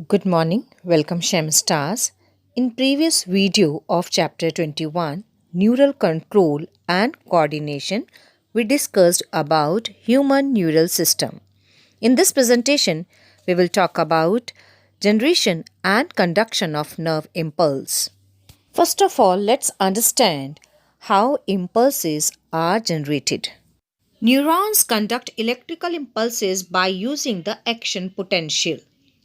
Good morning, welcome Shem Stars. In previous video of chapter 21, neural control and coordination, we discussed about human neural system. In this presentation, we will talk about generation and conduction of nerve impulse. First of all, let's understand how impulses are generated. Neurons conduct electrical impulses by using the action potential.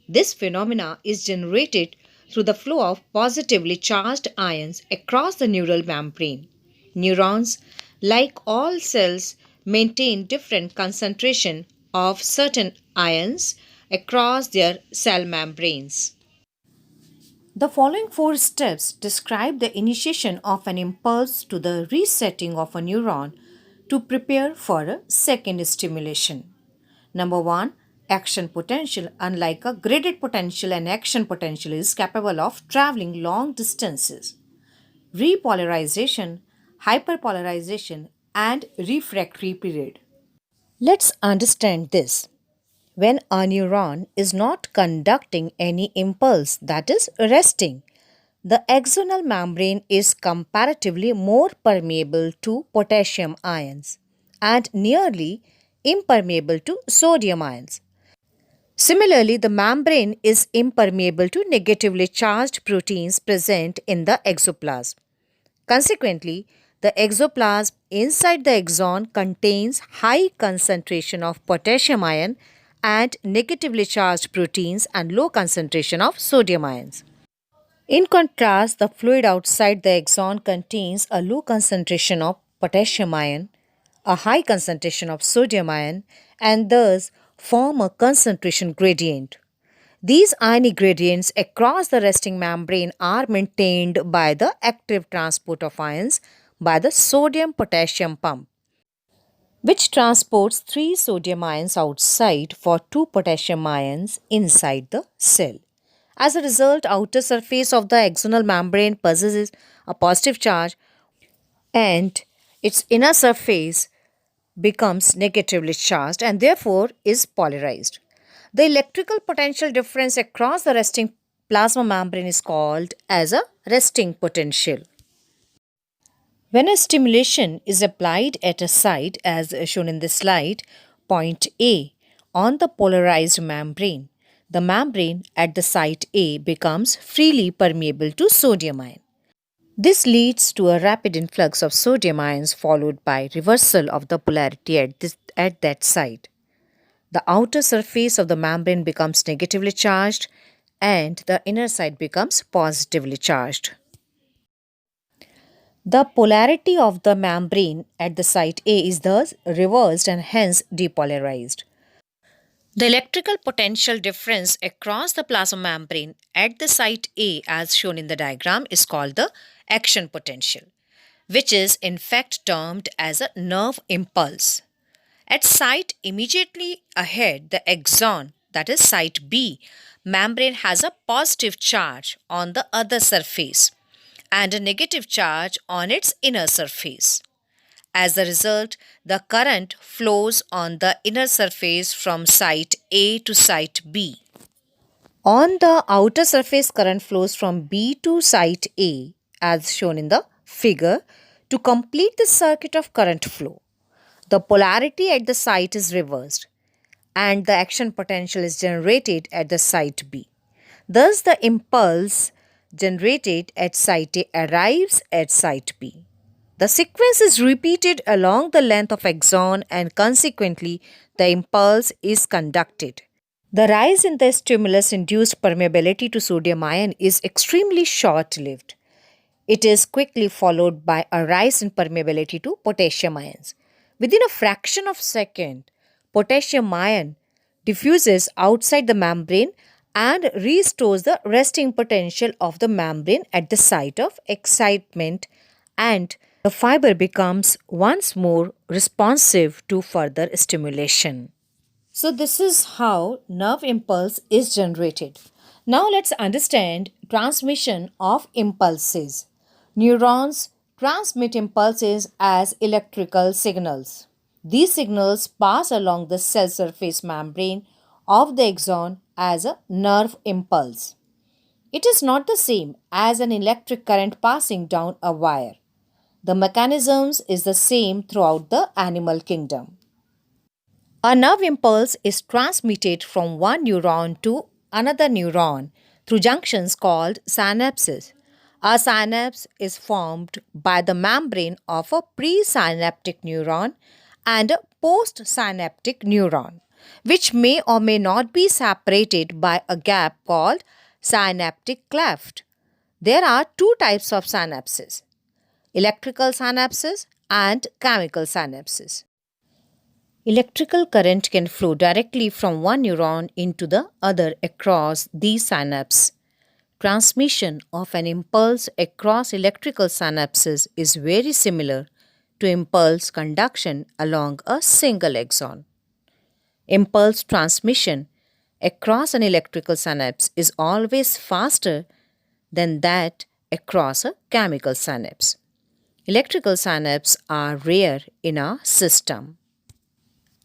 This phenomena is generated through the flow of positively charged ions across the neural membrane. Neurons, like all cells, maintain different concentration of certain ions across their cell membranes. The following four steps describe the initiation of an impulse to the resetting of a neuron to prepare for a second stimulation. Number 1. Action potential. Unlike a graded potential, an action potential is capable of traveling long distances. Repolarization, hyperpolarization, and refractory period. Let's understand this. When a neuron is not conducting any impulse, that is resting, the axonal membrane is comparatively more permeable to potassium ions and nearly impermeable to sodium ions. Similarly, the membrane is impermeable to negatively charged proteins present in the exoplasm. Consequently, the exoplasm inside the axon contains high concentration of potassium ion and negatively charged proteins and low concentration of sodium ions. In contrast, the fluid outside the axon contains a low concentration of potassium ion, a high concentration of sodium ion, and thus form a concentration gradient. These ionic gradients across the resting membrane are maintained by the active transport of ions by the sodium potassium pump, which transports 3 sodium ions outside for 2 potassium ions inside the cell. As a result, outer surface of the axonal membrane possesses a positive charge and its inner surface becomes negatively charged and therefore is polarized. The electrical potential difference across the resting plasma membrane is called as a resting potential. When a stimulation is applied at a site as shown in this slide, point A, on the polarized membrane, the membrane at the site A becomes freely permeable to sodium ion. This leads to a rapid influx of sodium ions followed by reversal of the polarity at that site. The outer surface of the membrane becomes negatively charged and the inner side becomes positively charged. The polarity of the membrane at the site A is thus reversed and hence depolarized. The electrical potential difference across the plasma membrane at the site A, as shown in the diagram, is called the action potential, which is in fact termed as a nerve impulse. At site immediately ahead, the axon, that is site B, membrane has a positive charge on the other surface and a negative charge on its inner surface. As a result, the current flows on the inner surface from site A to site B. On the outer surface, current flows from B to site A, as shown in the figure, to complete the circuit of current flow. The polarity at the site is reversed and the action potential is generated at the site B. Thus, the impulse generated at site A arrives at site B. The sequence is repeated along the length of axon and consequently the impulse is conducted. The rise in the stimulus-induced permeability to sodium ion is extremely short-lived. It is quickly followed by a rise in permeability to potassium ions. Within a fraction of a second, potassium ion diffuses outside the membrane and restores the resting potential of the membrane at the site of excitement, and the fiber becomes once more responsive to further stimulation. So this is how nerve impulse is generated. Now let's understand transmission of impulses. Neurons transmit impulses as electrical signals. These signals pass along the cell surface membrane of the axon as a nerve impulse. It is not the same as an electric current passing down a wire. The mechanisms is the same throughout the animal kingdom. A nerve impulse is transmitted from one neuron to another neuron through junctions called synapses. A synapse is formed by the membrane of a presynaptic neuron and a postsynaptic neuron, which may or may not be separated by a gap called synaptic cleft. There are two types of synapses: electrical synapses and chemical synapses. Electrical current can flow directly from one neuron into the other across these synapses. Transmission of an impulse across electrical synapses is very similar to impulse conduction along a single axon. Impulse transmission across an electrical synapse is always faster than that across a chemical synapse. Electrical synapses are rare in our system.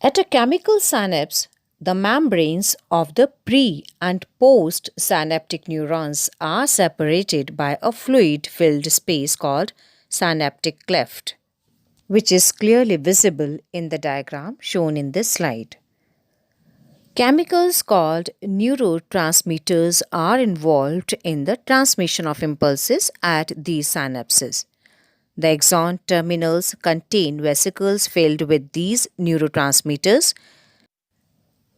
At a chemical synapse, the membranes of the pre and post synaptic neurons are separated by a fluid filled space called synaptic cleft, which is clearly visible in the diagram shown in this slide. Chemicals called neurotransmitters are involved in the transmission of impulses at these synapses. The axon terminals contain vesicles filled with these neurotransmitters.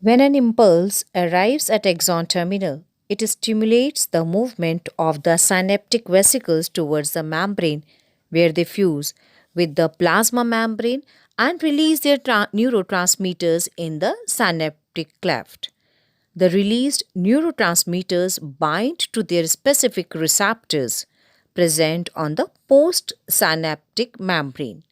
When an impulse arrives at axon terminal, it stimulates the movement of the synaptic vesicles towards the membrane where they fuse with the plasma membrane and release their neurotransmitters in the synaptic cleft. The released neurotransmitters bind to their specific receptors present on the postsynaptic membrane.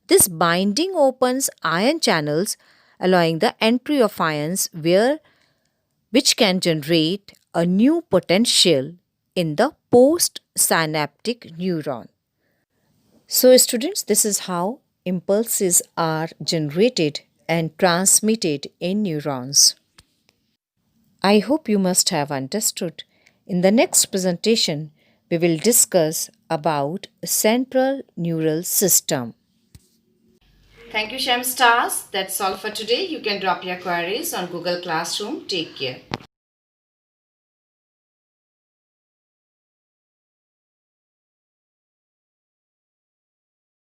This binding opens ion channels, allowing the entry of ions which can generate a new potential in the postsynaptic neuron. So, students, this is how impulses are generated and transmitted in neurons. I hope you must have understood. In the next presentation, we will discuss about central neural system. Thank you, Shem Stars. That's all for today. You can drop your queries on Google Classroom. Take care.